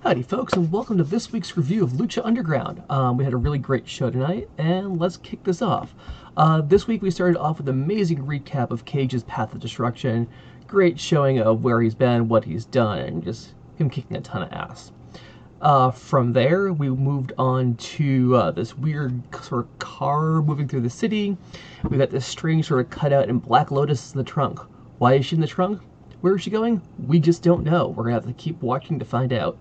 Howdy folks, and welcome to this week's review of Lucha Underground. We had a really great show tonight, and let's kick this off. This week we started off with an amazing recap of Cage's path of destruction, great showing of where he's been, what he's done, and just him kicking a ton of ass. From there, we moved on to this weird sort of car moving through the city. We got this strange sort of cutout and Black Lotus in the trunk. Why is she in the trunk? Where is she going? We just don't know. We're going to have to keep watching to find out.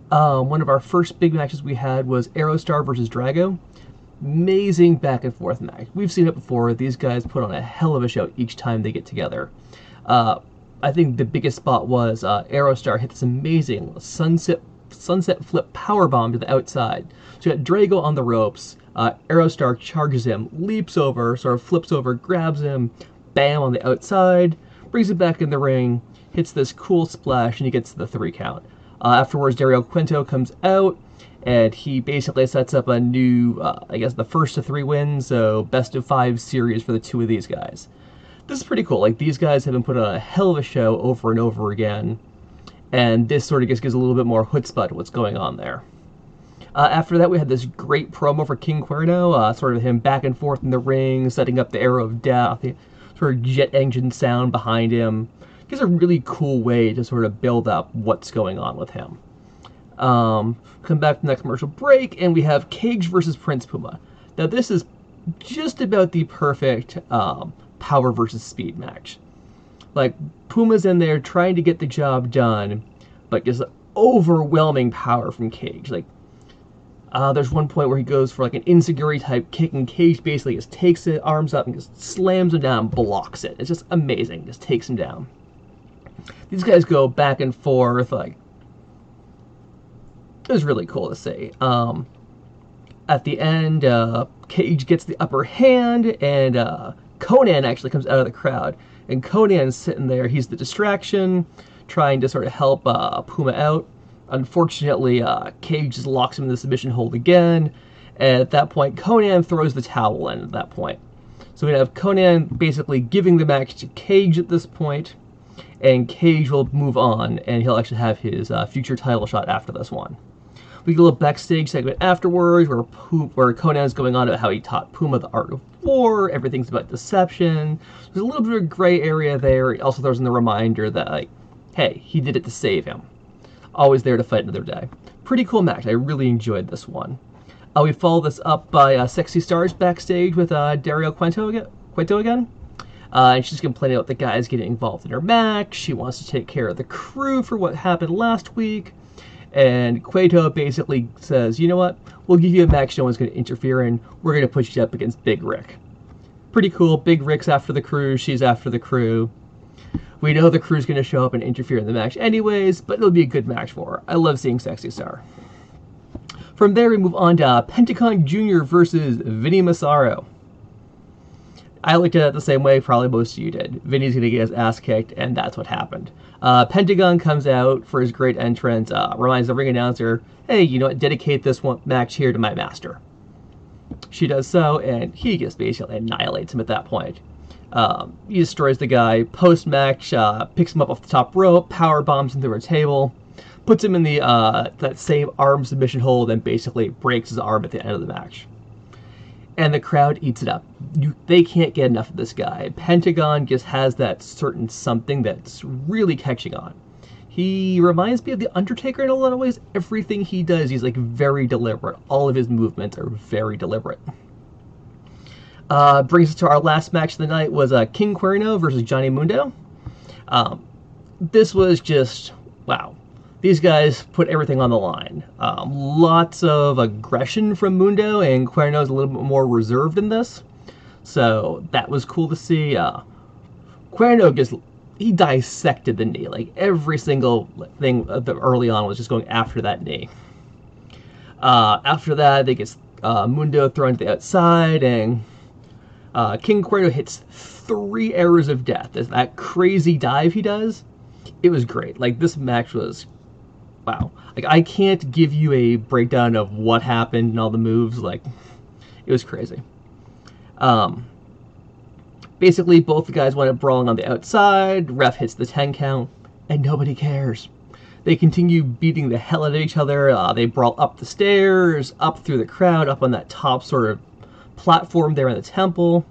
One of our first big matches we had was AeroStar versus Drago. Amazing back and forth match. We've seen it before. These guys put on a hell of a show each time they get together. I think the biggest spot was AeroStar hit this amazing sunset flip powerbomb to the outside. So you got Drago on the ropes. AeroStar charges him, leaps over, sort of flips over, grabs him, bam on the outside, brings him back in the ring, hits this cool splash, and he gets to the 3 count. Afterwards, Cuerno comes out, and he basically sets up a new, I guess, the first of 3 wins, so best of 5 series for the 2 of these guys. This is pretty cool. Like, these guys have been putting on a hell of a show over and over again, and this sort of just gives a little bit more chutzpah to what's going on there. After that, we had this great promo for King Cuerno, sort of him back and forth in the ring, setting up the arrow of death, the sort of jet engine sound behind him. It's a really cool way to sort of build up what's going on with him. Come back from that commercial break, and we have Cage versus Prince Puma. Now, this is just about the perfect power versus speed match. Like, Puma's in there trying to get the job done, but just overwhelming power from Cage. Like, there's one point where he goes for like an insecurity type kick, and Cage basically just takes it, arms up, and just slams him down and blocks it. It's just amazing. Just takes him down. These guys go back and forth, like, it was really cool to see. At the end, Cage gets the upper hand, and Konnan actually comes out of the crowd. And Konnan's sitting there, he's the distraction, trying to sort of help Puma out. Unfortunately, Cage just locks him in the submission hold again, and at that point, Konnan throws the towel in at that point. So we have Konnan basically giving the match to Cage at this point, and Cage will move on, and he'll actually have his future title shot after this one. We get a little backstage segment afterwards where Konnan is going on about how he taught Puma the art of war, everything's about deception. There's a little bit of a gray area there. He also throws in the reminder that, like, hey, he did it to save him. Always there to fight another day. Pretty cool match. I really enjoyed this one. We follow this up by Sexy Stars backstage with Cuerno again. And she's complaining about the guys getting involved in her match. She wants to take care of the crew for what happened last week. And Cuerno basically says, you know what? We'll give you a match no one's going to interfere in. We're going to put you up against Big Rick. Pretty cool. Big Rick's after the crew. She's after the crew. We know the crew's going to show up and interfere in the match anyways, but it'll be a good match for her. I love seeing Sexy Star. From there, we move on to Pentagon Jr. versus Vinny Massaro. I looked at it the same way probably most of you did. Vinny's going to get his ass kicked, and that's what happened. Pentagon comes out for his great entrance, reminds the ring announcer, hey, you know what, dedicate this one match here to my master. She does so, and he just basically annihilates him at that point. He destroys the guy. Post-match, picks him up off the top rope, power bombs him through a table, puts him in the that same arm submission hold, and basically breaks his arm at the end of the match. And the crowd eats it up. They can't get enough of this guy. Pentagon just has that certain something that's really catching on. He reminds me of The Undertaker in a lot of ways. Everything he does, he's like very deliberate. All of his movements are very deliberate. Brings us to our last match of the night was King Cuerno versus Mundo. This was just, wow. These guys put everything on the line. Lots of aggression from Mundo, and Cuerno's a little bit more reserved in this. So that was cool to see. Cuerno just, he dissected the knee. Like, every single thing early on was just going after that knee. After that, they get Mundo thrown to the outside, and King Cuerno hits 3 arrows of death. That crazy dive he does, it was great. Like, this match was, wow. Like, I can't give you a breakdown of what happened and all the moves. Like, it was crazy. Basically, both the guys went up brawling on the outside. Ref hits the 10 count, and nobody cares. They continue beating the hell out of each other. They brawl up the stairs, up through the crowd, up on that top sort of platform there in the temple.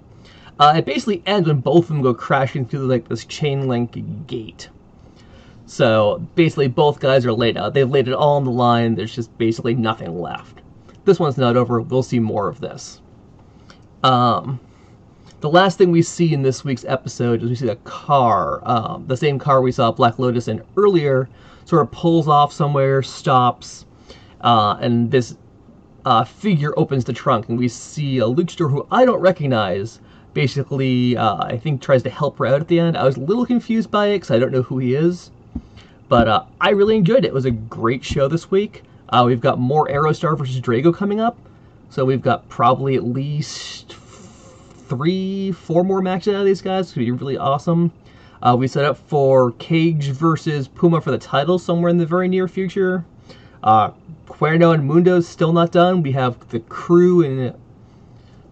It basically ends when both of them go crashing through like this chain link gate. So basically both guys are laid out. They've laid it all on the line. There's just basically nothing left. This one's not over. We'll see more of this. The last thing we see in this week's episode is we see the car. The same car we saw Black Lotus in earlier sort of pulls off somewhere, stops, and this figure opens the trunk, and we see a luchador who I don't recognize. Basically, I think tries to help her out at the end. I was a little confused by it because I don't know who he is. But I really enjoyed it. It was a great show this week. We've got more AeroStar versus Drago coming up. So we've got probably at least 3-4 more matches out of these guys. It's going to be really awesome. We set up for Cage versus Puma for the title somewhere in the very near future. Cuerno and Mundo is still not done. We have the crew and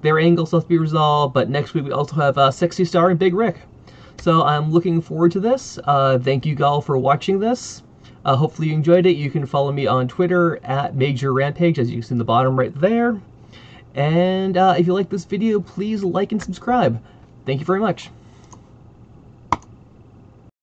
their angle still to be resolved. But next week we also have Sexy Star and Big Rick. So I'm looking forward to this. Thank you all for watching this. Hopefully you enjoyed it. You can follow me on Twitter at Major Rampage, as you can see in the bottom right there. And if you like this video, please like and subscribe. Thank you very much.